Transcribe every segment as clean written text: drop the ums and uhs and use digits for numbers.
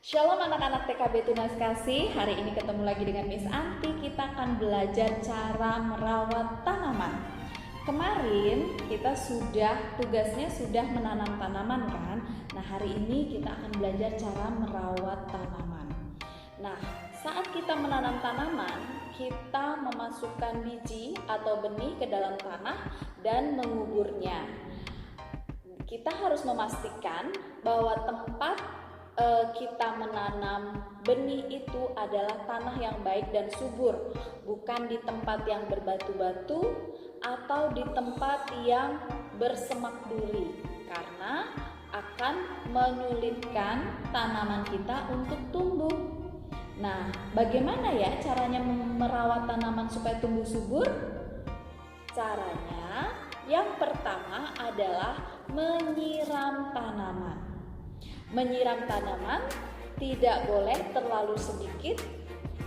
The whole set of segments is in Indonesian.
Shalom anak-anak TKB Tunas Kasih. Hari ini ketemu lagi dengan Miss Anti. Kita akan belajar cara merawat tanaman. Kemarin kita tugasnya sudah menanam tanaman kan. Nah, hari ini kita akan belajar cara merawat tanaman. Nah, saat kita menanam tanaman, kita memasukkan biji atau benih ke dalam tanah dan menguburnya. Kita harus memastikan bahwa tempat kita menanam benih itu adalah tanah yang baik dan subur, bukan di tempat yang berbatu-batu atau di tempat yang bersemak duri, karena akan menyulitkan tanaman kita untuk tumbuh. Nah, bagaimana ya caranya merawat tanaman supaya tumbuh subur? Caranya yang pertama adalah menyiram tanaman. Menyiram tanaman tidak boleh terlalu sedikit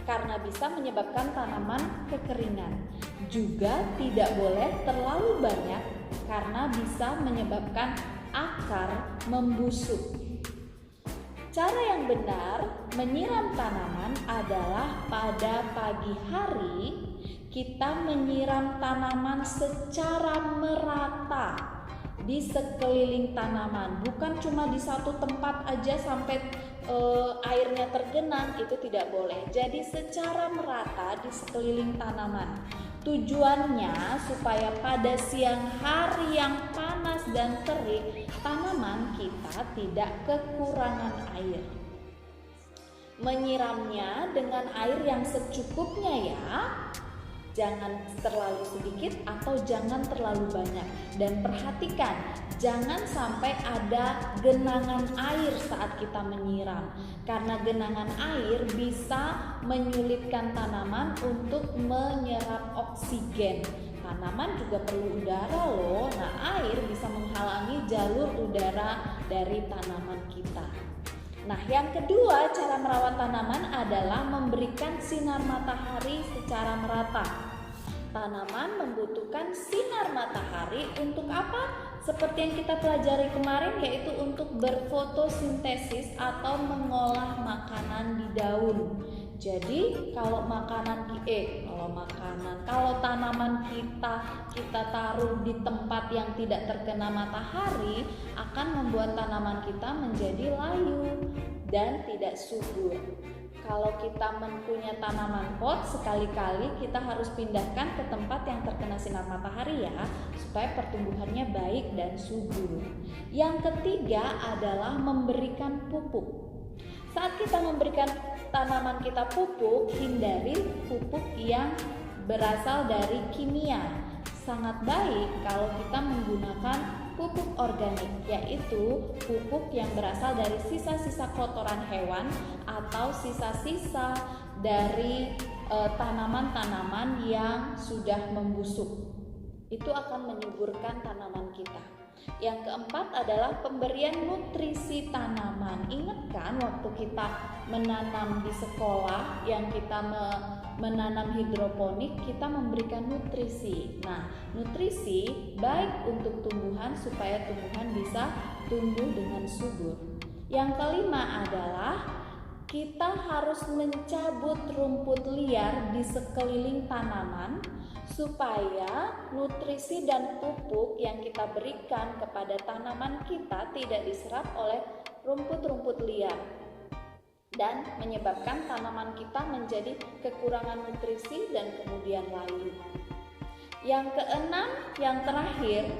karena bisa menyebabkan tanaman kekeringan. Juga tidak boleh terlalu banyak karena bisa menyebabkan akar membusuk. Cara yang benar menyiram tanaman adalah pada pagi hari kita menyiram tanaman secara merata di sekeliling tanaman, bukan cuma di satu tempat aja sampai airnya tergenang, itu tidak boleh. Jadi secara merata di sekeliling tanaman. Tujuannya supaya pada siang hari yang panas dan terik, tanaman kita tidak kekurangan air. Menyiramnya dengan air yang secukupnya ya. Jangan terlalu sedikit atau jangan terlalu banyak. Dan perhatikan, jangan sampai ada genangan air saat kita menyiram. Karena genangan air bisa menyulitkan tanaman untuk menyerap oksigen. Tanaman juga perlu udara loh. Nah, air bisa menghalangi jalur udara dari tanaman kita. Nah, yang kedua, cara merawat tanaman adalah memberikan sinar matahari secara merata. Tanaman membutuhkan sinar matahari untuk apa? Seperti yang kita pelajari kemarin, yaitu untuk berfotosintesis atau mengolah makanan di daun. Jadi kalau tanaman kita taruh di tempat yang tidak terkena matahari, akan membuat tanaman kita menjadi layu dan tidak subur. Kalau kita mempunyai tanaman pot, sekali-kali kita harus pindahkan ke tempat yang terkena sinar matahari ya, supaya pertumbuhannya baik dan subur. Yang ketiga adalah memberikan pupuk. Saat kita memberikan tanaman kita pupuk, hindari pupuk yang berasal dari kimia. Sangat baik kalau kita menggunakan pupuk organik, yaitu pupuk yang berasal dari sisa-sisa kotoran hewan atau sisa-sisa dari tanaman-tanaman yang sudah membusuk. Itu akan menyuburkan tanaman kita. Yang keempat adalah pemberian nutrisi tanaman. Ingat kan waktu kita menanam di sekolah yang kita menanam hidroponik, kita memberikan nutrisi. Nah, nutrisi baik untuk tumbuhan supaya tumbuhan bisa tumbuh dengan subur. Yang kelima adalah kita harus mencabut rumput liar di sekeliling tanaman supaya nutrisi dan pupuk yang kita berikan kepada tanaman kita tidak diserap oleh rumput-rumput liar dan menyebabkan tanaman kita menjadi kekurangan nutrisi dan kemudian layu. Yang keenam, yang terakhir,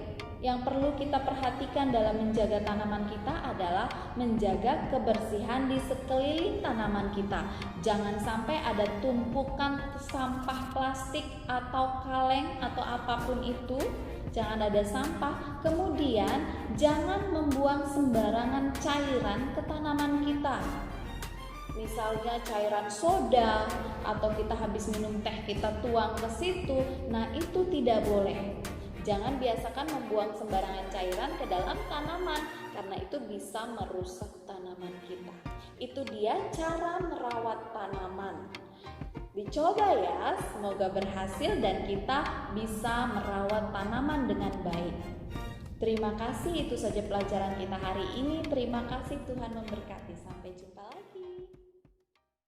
yang perlu kita perhatikan dalam menjaga tanaman kita adalah menjaga kebersihan di sekeliling tanaman kita. Jangan sampai ada tumpukan sampah plastik atau kaleng atau apapun itu, jangan ada sampah. Kemudian jangan membuang sembarangan cairan ke tanaman kita. Misalnya cairan soda atau kita habis minum teh kita tuang ke situ. Nah, itu tidak boleh. Jangan biasakan membuang sembarangan cairan ke dalam tanaman karena itu bisa merusak tanaman kita. Itu dia cara merawat tanaman. Dicoba ya, semoga berhasil dan kita bisa merawat tanaman dengan baik. Terima kasih, itu saja pelajaran kita hari ini. Terima kasih, Tuhan memberkati.